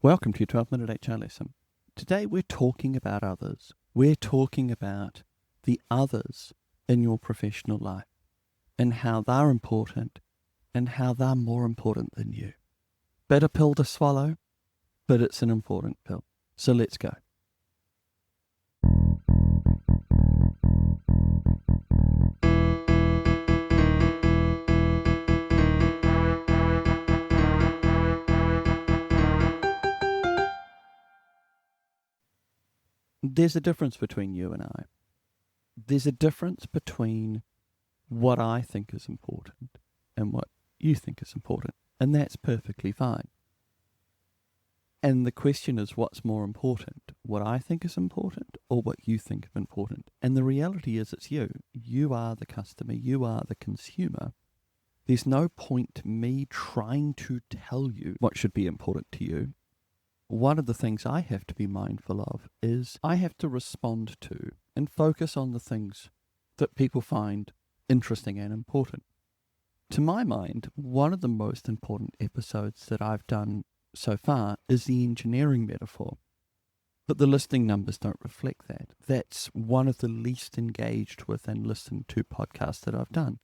Welcome to your 12-minute HR lesson. Today we're talking about others. We're talking about the others in your professional life and how they're important and how they're more important than you. Bitter pill to swallow, but it's an important pill. So let's go. There's a difference between you and I. There's a difference between what I think is important and what you think is important, and that's perfectly fine. And the question is, what's more important, what I think is important or what you think is important? And the reality is it's you. You are the customer. You are the consumer. There's no point me trying to tell you what should be important to you. One of the things I have to be mindful of is I have to respond to and focus on the things that people find interesting and important. To my mind, one of the most important episodes that I've done so far is the engineering metaphor. But the listening numbers don't reflect that. That's one of the least engaged with and listened to podcasts that I've done.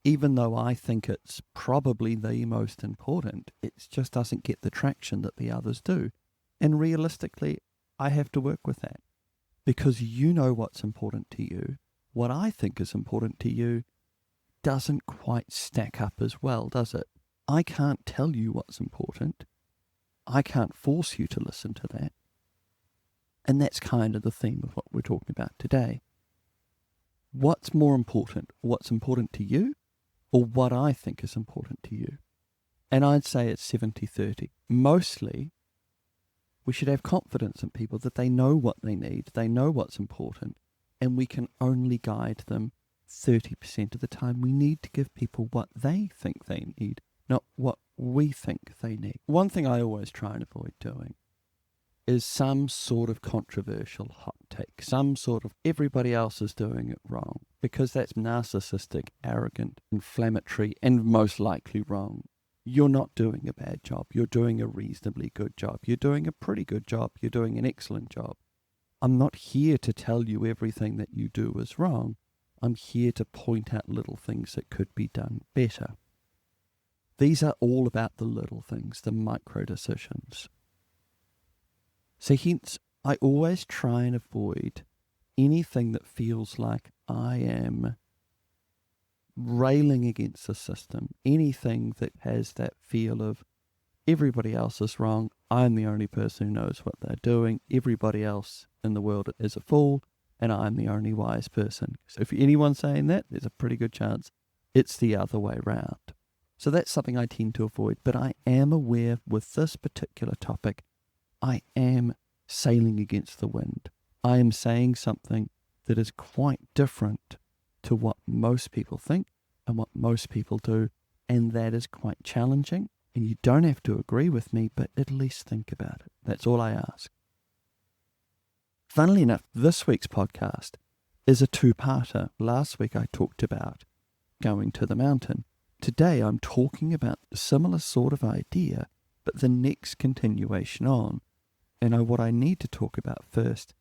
Even though I think it's probably the most important, it just doesn't get the traction that the others do. And realistically, I have to work with that. Because you know what's important to you. What I think is important to you doesn't quite stack up as well, does it? I can't tell you what's important. I can't force you to listen to that. And that's kind of the theme of what we're talking about today. What's more important? What's important to you or what I think is important to you? And I'd say it's 70-30. Mostly, we should have confidence in people that they know what they need, they know what's important, and we can only guide them 30% of the time. We need to give people what they think they need, not what we think they need. One thing I always try and avoid doing is some sort of controversial hot take, some sort of everybody else is doing it wrong, because that's narcissistic, arrogant, inflammatory, and most likely wrong. You're not doing a bad job. You're doing a reasonably good job. You're doing a pretty good job. You're doing an excellent job. I'm not here to tell you everything that you do is wrong. I'm here to point out little things that could be done better. These are all about the little things, the micro decisions. So hence, I always try and avoid anything that feels like I am railing against the system, anything that has that feel of everybody else is wrong, I'm the only person who knows what they're doing, everybody else in the world is a fool, and I'm the only wise person. So if anyone's saying that, there's a pretty good chance it's the other way round. So that's something I tend to avoid, but I am aware with this particular topic, I am sailing against the wind. I am saying something that is quite different to what most people think and what most people do, and that is quite challenging. And you don't have to agree with me, but at least think about it. That's all I ask. Funnily enough, this week's podcast is a two-parter. Last week I talked about going to the mountain. Today I'm talking about a similar sort of idea, but the next continuation on. And what I need to talk about first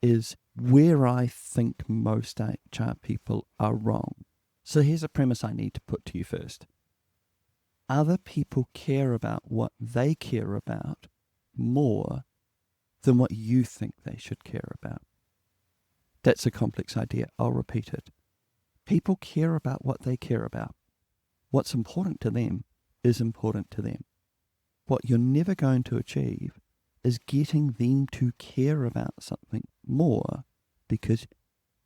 is where I think most HR people are wrong. So here's a premise I need to put to you first. Other people care about what they care about more than what you think they should care about. That's a complex idea. I'll repeat it. People care about what they care about. What's important to them is important to them. What you're never going to achieve is getting them to care about something more because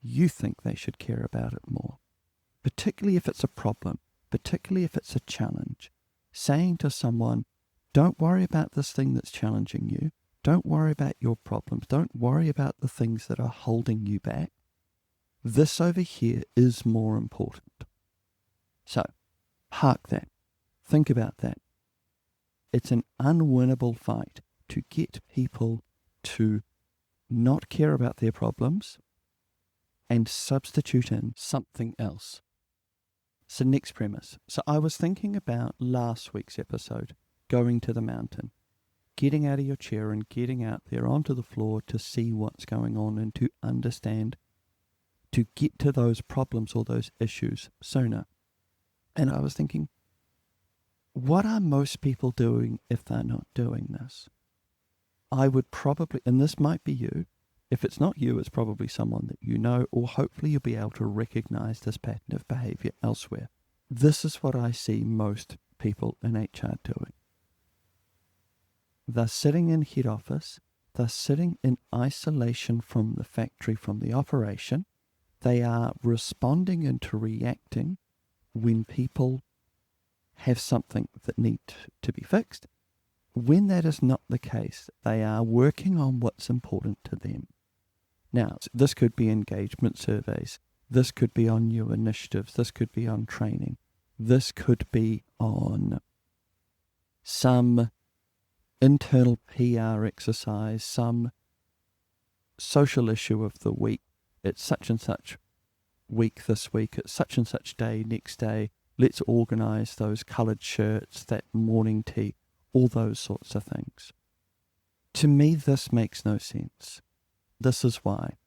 you think they should care about it more. Particularly if it's a problem, particularly if it's a challenge. Saying to someone, don't worry about this thing that's challenging you. Don't worry about your problems. Don't worry about the things that are holding you back. This over here is more important. So, park that. Think about that. It's an unwinnable fight to get people to not care about their problems and substitute in something else. So next premise. So I was thinking about last week's episode, going to the mountain. getting out of your chair and getting out there onto the floor to see what's going on and to understand, to get to those problems or those issues sooner. And I was thinking, what are most people doing if they're not doing this? I would probably, and this might be you, if it's not you, it's probably someone that you know, or hopefully you'll be able to recognize this pattern of behavior elsewhere. This is what I see most people in HR doing. They're sitting in head office, they're sitting in isolation from the factory, from the operation. They are responding and to reacting when people have something that needs to be fixed. When that is not the case, they are working on what's important to them. Now, this could be engagement surveys. This could be on new initiatives. This could be on training. This could be on some internal PR exercise, some social issue of the week. It's such and such week this week. It's such and such day next day. Let's organise those coloured shirts, that morning tea, all those sorts of things. To me, this makes no sense. This is why.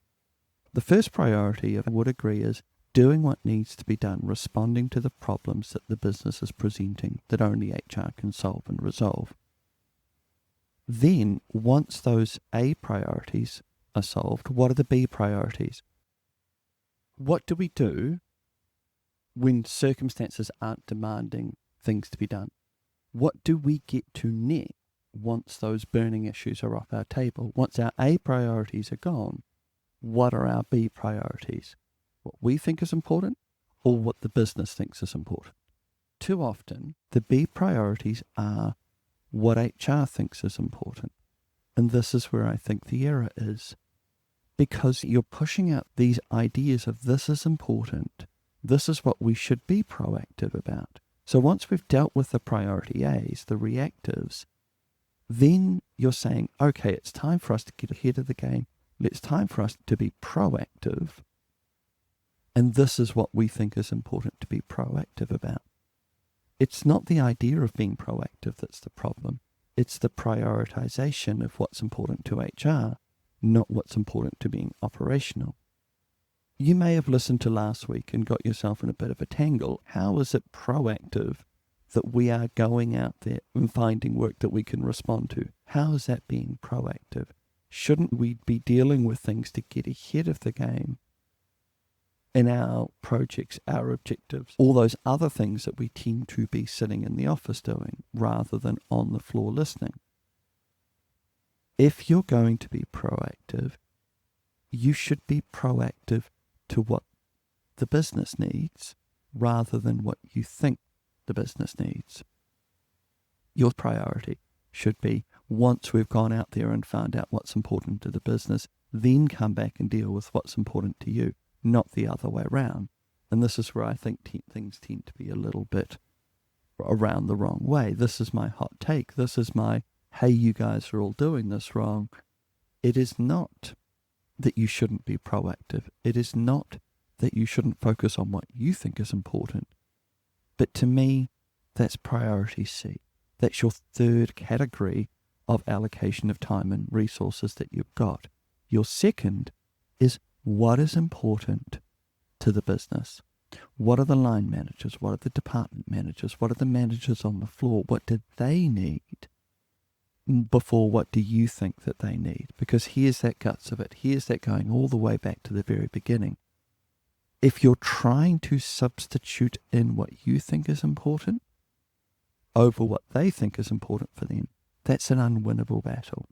The first priority, I would agree, is doing what needs to be done, responding to the problems that the business is presenting that only HR can solve and resolve. Then, once those A priorities are solved, what are the B priorities? What do we do when circumstances aren't demanding things to be done? What do we get to next once those burning issues are off our table? Once our A priorities are gone, what are our B priorities? What we think is important or what the business thinks is important? Too often, the B priorities are what HR thinks is important. And this is where I think the error is. Because you're pushing out these ideas of this is important, this is what we should be proactive about. So once we've dealt with the priority A's, the reactives, then you're saying, okay, it's time for us to get ahead of the game. It's time for us to be proactive. And this is what we think is important to be proactive about. It's not the idea of being proactive that's the problem. It's the prioritization of what's important to HR, not what's important to being operational. You may have listened to last week and got yourself in a bit of a tangle. How is it proactive that we are going out there and finding work that we can respond to? How is that being proactive? Shouldn't we be dealing with things to get ahead of the game in our projects, our objectives, all those other things that we tend to be sitting in the office doing rather than on the floor listening? If you're going to be proactive, you should be proactive to what the business needs rather than what you think the business needs. Your priority should be, once we've gone out there and found out what's important to the business, then come back and deal with what's important to you, not the other way around. And this is where I think things tend to be a little bit around the wrong way. This is my hot take. This is my, hey, you guys are all doing this wrong. It is not that you shouldn't be proactive. It is not that you shouldn't focus on what you think is important. But to me, that's priority C. That's your third category of allocation of time and resources that you've got. Your second is what is important to the business. What are the line managers? What are the department managers? What are the managers on the floor? What do they need before what do you think that they need? Because here's that guts of it. Here's that going all the way back to the very beginning. If you're trying to substitute in what you think is important over what they think is important for them, that's an unwinnable battle.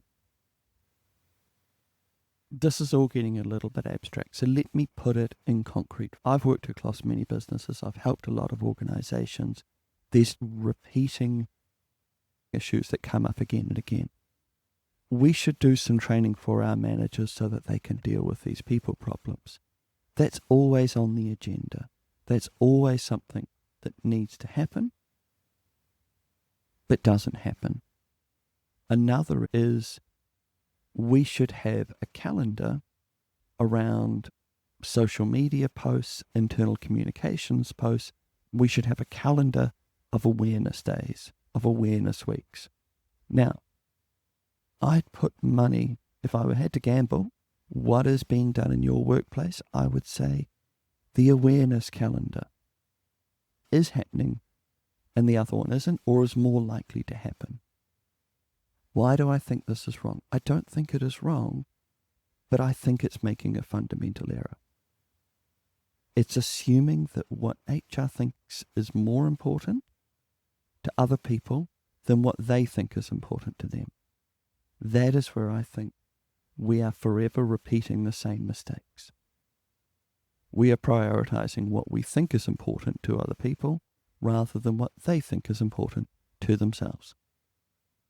This is all getting a little bit abstract, so let me put it in concrete. I've worked across many businesses. I've helped a lot of organizations. There's repeating issues that come up again and again. We should do some training for our managers so that they can deal with these people problems. That's always on the agenda. That's always something that needs to happen, but doesn't happen. Another is we should have a calendar around social media posts, internal communications posts. We should have a calendar of awareness days, of awareness weeks. Now, I'd put money, if I had to gamble, what is being done in your workplace, I would say the awareness calendar is happening and the other one isn't, or is more likely to happen. Why do I think this is wrong? I don't think it is wrong, but I think it's making a fundamental error. It's assuming that what HR thinks is more important to other people than what they think is important to them. That is where I think we are forever repeating the same mistakes. We are prioritizing what we think is important to other people rather than what they think is important to themselves.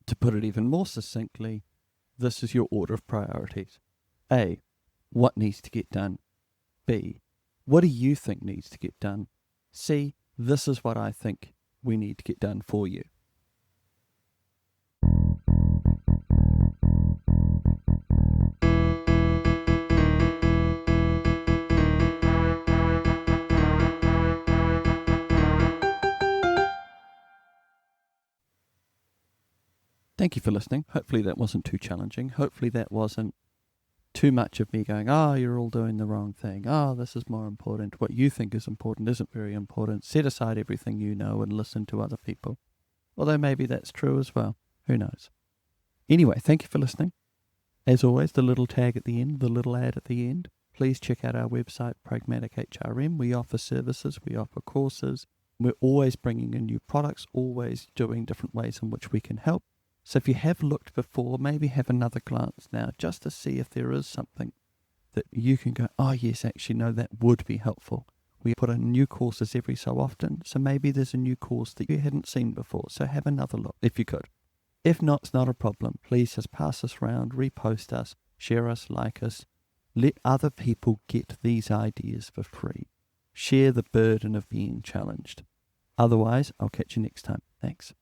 To put it even more succinctly, this is your order of priorities. A, what needs to get done? B, what do you think needs to get done? C, this is what I think we need to get done for you. Thank you for listening. Hopefully that wasn't too challenging. Hopefully that wasn't too much of me going, you're all doing the wrong thing. This is more important. What you think is important isn't very important. Set aside everything you know and listen to other people. Although maybe that's true as well. Who knows? Anyway, thank you for listening. As always, the little tag at the end, the little ad at the end. Please check out our website, Pragmatic HRM. We offer services, we offer courses. We're always bringing in new products, always doing different ways in which we can help. So if you have looked before, maybe have another glance now just to see if there is something that you can go, yes, actually, no, that would be helpful. We put in new courses every so often, so maybe there's a new course that you hadn't seen before. So have another look if you could. If not, it's not a problem. Please just pass us around, repost us, share us, like us. Let other people get these ideas for free. Share the burden of being challenged. Otherwise, I'll catch you next time. Thanks.